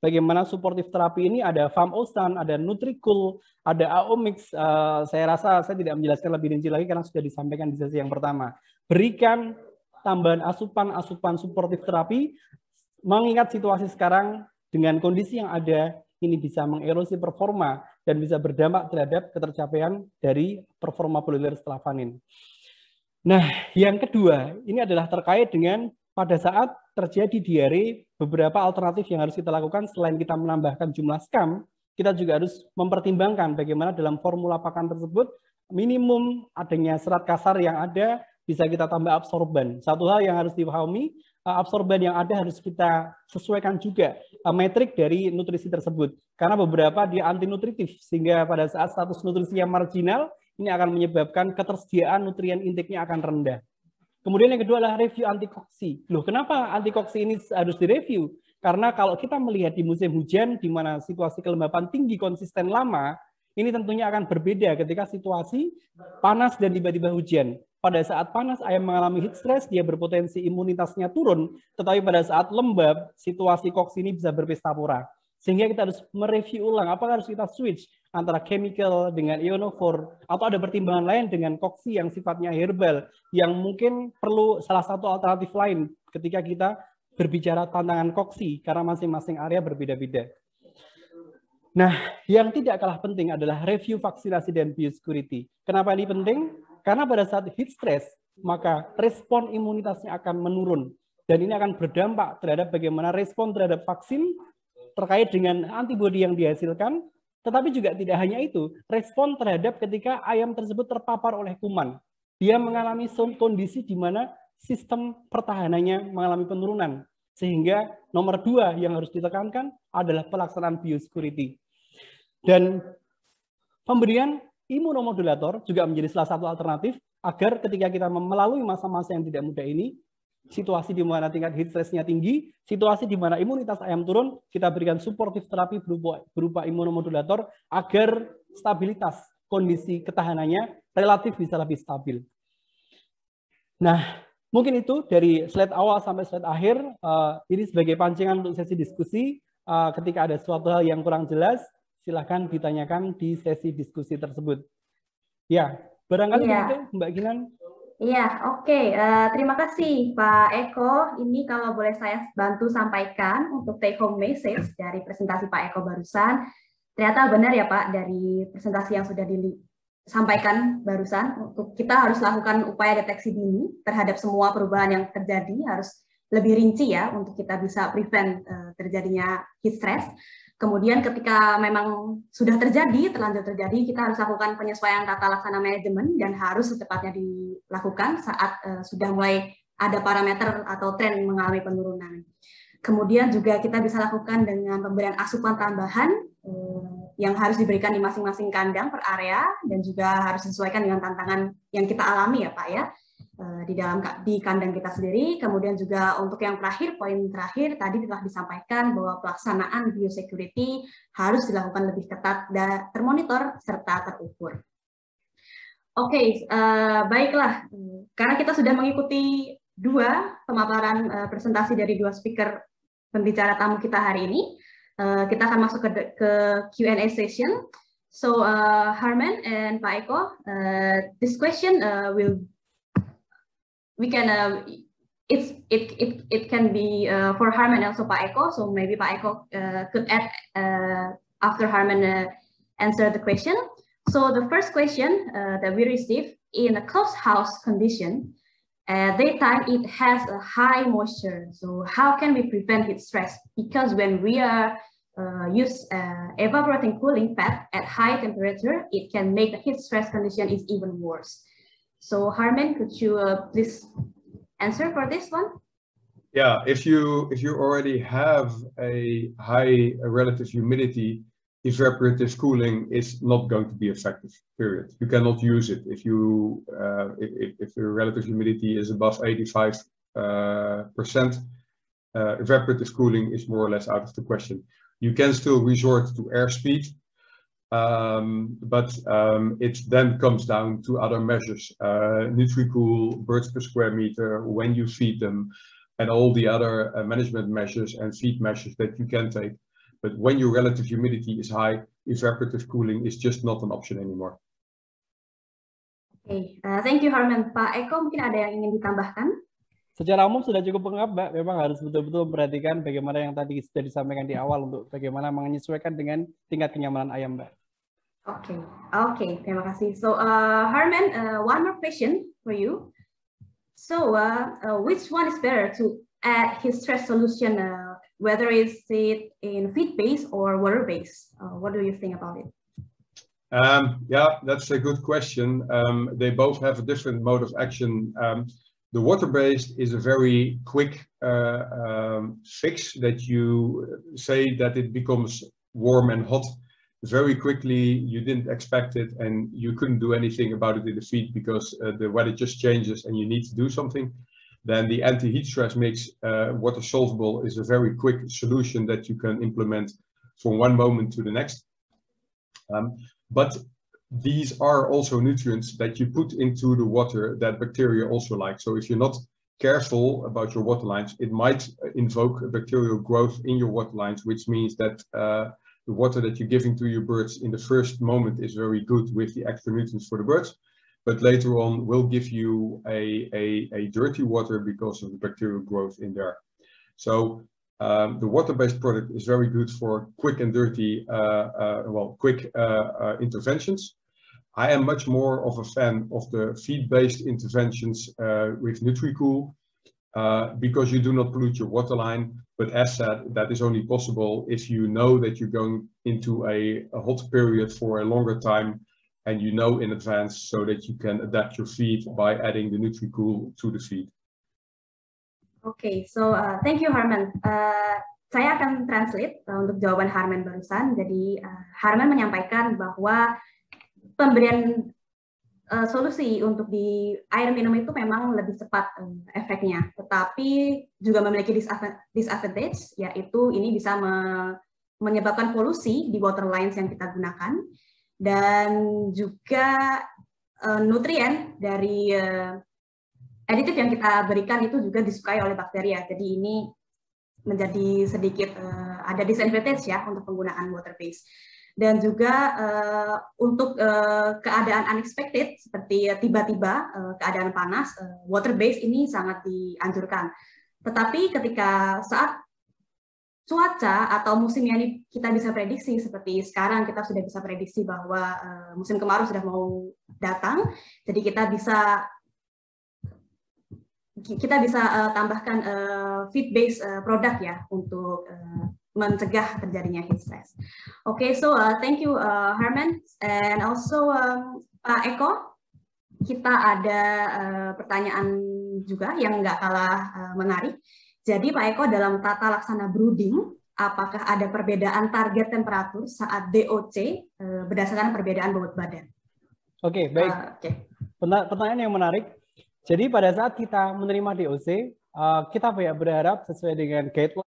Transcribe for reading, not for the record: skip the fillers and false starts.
bagaimana supportive terapi ini ada FAMOSAN, ada Nutricool, ada AOMIX. Saya rasa saya tidak menjelaskan lebih rinci lagi karena sudah disampaikan di sesi yang pertama. Berikan tambahan asupan supportive terapi, mengingat situasi sekarang dengan kondisi yang ada, ini bisa mengerosi performa dan bisa berdampak terhadap ketercapaian dari performa polimer setelah panen. Nah, yang kedua, ini adalah terkait dengan pada saat terjadi diare, beberapa alternatif yang harus kita lakukan selain kita menambahkan jumlah skam, kita juga harus mempertimbangkan bagaimana dalam formula pakan tersebut minimum adanya serat kasar yang ada, bisa kita tambah absorban. Satu hal yang harus dipahami, absorban yang ada harus kita sesuaikan juga metrik dari nutrisi tersebut. Karena beberapa dia anti nutritif, sehingga pada saat status nutrisi yang marginal, ini akan menyebabkan ketersediaan nutrien intiknya akan rendah. Kemudian yang kedua adalah review antikoksi. Loh, kenapa antikoksi ini harus direview? Karena kalau kita melihat di musim hujan, di mana situasi kelembapan tinggi konsisten lama, ini tentunya akan berbeda ketika situasi panas dan tiba-tiba hujan. Pada saat panas, ayam mengalami heat stress, dia berpotensi imunitasnya turun, tetapi pada saat lembab, situasi koksi ini bisa berpesta pora. Sehingga kita harus mereview ulang, apakah harus kita switch antara chemical dengan ionophore, atau ada pertimbangan lain dengan koksi yang sifatnya herbal, yang mungkin perlu salah satu alternatif lain ketika kita berbicara tantangan koksi, karena masing-masing area berbeda-beda. Nah, yang tidak kalah penting adalah review vaksinasi dan biosecurity. Kenapa ini penting? Karena pada saat heat stress, maka respon imunitasnya akan menurun. Dan ini akan berdampak terhadap bagaimana respon terhadap vaksin terkait dengan antibodi yang dihasilkan, tetapi juga tidak hanya itu, respon terhadap ketika ayam tersebut terpapar oleh kuman. Dia mengalami kondisi di mana sistem pertahanannya mengalami penurunan. Sehingga nomor 2 yang harus ditekankan adalah pelaksanaan biosecurity. Dan pemberian imunomodulator juga menjadi salah satu alternatif agar ketika kita melalui masa-masa yang tidak mudah ini, situasi di mana tingkat heat stress-nya tinggi, situasi di mana imunitas ayam turun, kita berikan supportive terapi berupa imunomodulator agar stabilitas kondisi ketahanannya relatif bisa lebih stabil. Nah, mungkin itu dari slide awal sampai slide akhir, ini sebagai pancingan untuk sesi diskusi. Ketika ada suatu hal yang kurang jelas, silahkan ditanyakan di sesi diskusi tersebut. Ya, barangkali begitu Mbak Ginan. Iya, oke. Terima kasih Pak Eko. Ini kalau boleh saya bantu sampaikan untuk take home message dari presentasi Pak Eko barusan. Ternyata benar ya Pak, dari presentasi yang sudah disampaikan barusan, untuk kita harus lakukan upaya deteksi dini terhadap semua perubahan yang terjadi, harus lebih rinci ya untuk kita bisa prevent terjadinya heat stress. Kemudian ketika memang sudah terjadi, terlanjur terjadi, kita harus lakukan penyesuaian tata laksana manajemen dan harus secepatnya dilakukan saat sudah mulai ada parameter atau tren mengalami penurunan. Kemudian juga kita bisa lakukan dengan pemberian asupan tambahan yang harus diberikan di masing-masing kandang per area dan juga harus disesuaikan dengan tantangan yang kita alami ya Pak ya. Di kandang kita sendiri. Kemudian juga untuk yang terakhir, poin terakhir tadi telah disampaikan bahwa pelaksanaan biosecurity harus dilakukan lebih ketat dan termonitor serta terukur. Oke, baiklah, karena kita sudah mengikuti 2 pemaparan presentasi dari 2 speaker pembicara tamu kita hari ini, kita akan masuk ke Q&A session. So Harman and Pak Eko, this question it can be for Harman and also Pak Eko. So maybe Pak Eko could add after Harman answer the question. So the first question that we received, in a closed house condition, daytime it has a high moisture. So how can we prevent heat stress? Because when we are use evaporating cooling pad at high temperature, it can make the heat stress condition is even worse. So Harman, could you please answer for this one? Yeah, if you already have a high relative humidity, evaporative cooling is not going to be effective. Period. You cannot use it if you if the relative humidity is above 85%. Evaporative cooling is more or less out of the question. You can still resort to air speed. But it then comes down to other measures, Nutricool, birds per square meter, when you feed them, and all the other management measures and feed measures that you can take. But when your relative humidity is high, evaporative cooling is just not an option anymore. Oke, thank you Harman. Pak Eko, mungkin ada yang ingin ditambahkan? Secara umum sudah cukup lengkap, Mbak. Memang harus betul-betul memperhatikan bagaimana yang tadi sudah disampaikan di awal untuk bagaimana menyesuaikan dengan tingkat kenyamanan ayam, Mbak. Oke, terima kasih. So, Harman, one more question for you. So, which one is better to add heat stress solution, whether it's it in feed-based or water-based? What do you think about it? Yeah, that's a good question. They both have a different mode of action. The water-based is a very quick fix that you say that it becomes warm and hot very quickly. You didn't expect it and you couldn't do anything about it in the feed because the weather just changes and you need to do something. Then the anti-heat stress mix, water soluble, is a very quick solution that you can implement from one moment to the next. But these are also nutrients that you put into the water that bacteria also like. So if you're not careful about your water lines, it might invoke a bacterial growth in your water lines, which means that the water that you're giving to your birds in the first moment is very good with the extra nutrients for the birds, but later on will give you a dirty water because of the bacterial growth in there. So the water-based product is very good for quick and dirty, quick interventions. I am much more of a fan of the feed-based interventions with NutriCool because you do not pollute your water line. But as said, that is only possible if you know that you're going into a hot period for a longer time and you know in advance so that you can adapt your feed by adding the NutriCool to the feed. Okay, so thank you Harman. Saya akan translate untuk jawaban Harman barusan. Jadi Harman menyampaikan bahwa pemberian solusi untuk di air minum itu memang lebih cepat efeknya, tetapi juga memiliki disadvantage, yaitu ini bisa menyebabkan polusi di water lines yang kita gunakan, dan juga nutrien dari aditif yang kita berikan itu juga disukai oleh bakteri. Jadi ini menjadi sedikit ada disadvantage ya untuk penggunaan water based. Dan juga untuk keadaan unexpected seperti tiba-tiba keadaan panas, water based ini sangat dianjurkan. Tetapi ketika saat cuaca atau musimnya ini kita bisa prediksi, seperti sekarang kita sudah bisa prediksi bahwa musim kemarau sudah mau datang, jadi kita bisa tambahkan feed based produk ya untuk mencegah terjadinya heat stress. Okay, so thank you Harman, and also Pak Eko, kita ada pertanyaan juga yang nggak kalah menarik. Jadi Pak Eko, dalam tata laksana brooding, apakah ada perbedaan target temperatur saat DOC berdasarkan perbedaan bobot badan? Oke, baik. Pertanyaan yang menarik. Jadi pada saat kita menerima DOC, kita berharap sesuai dengan guideline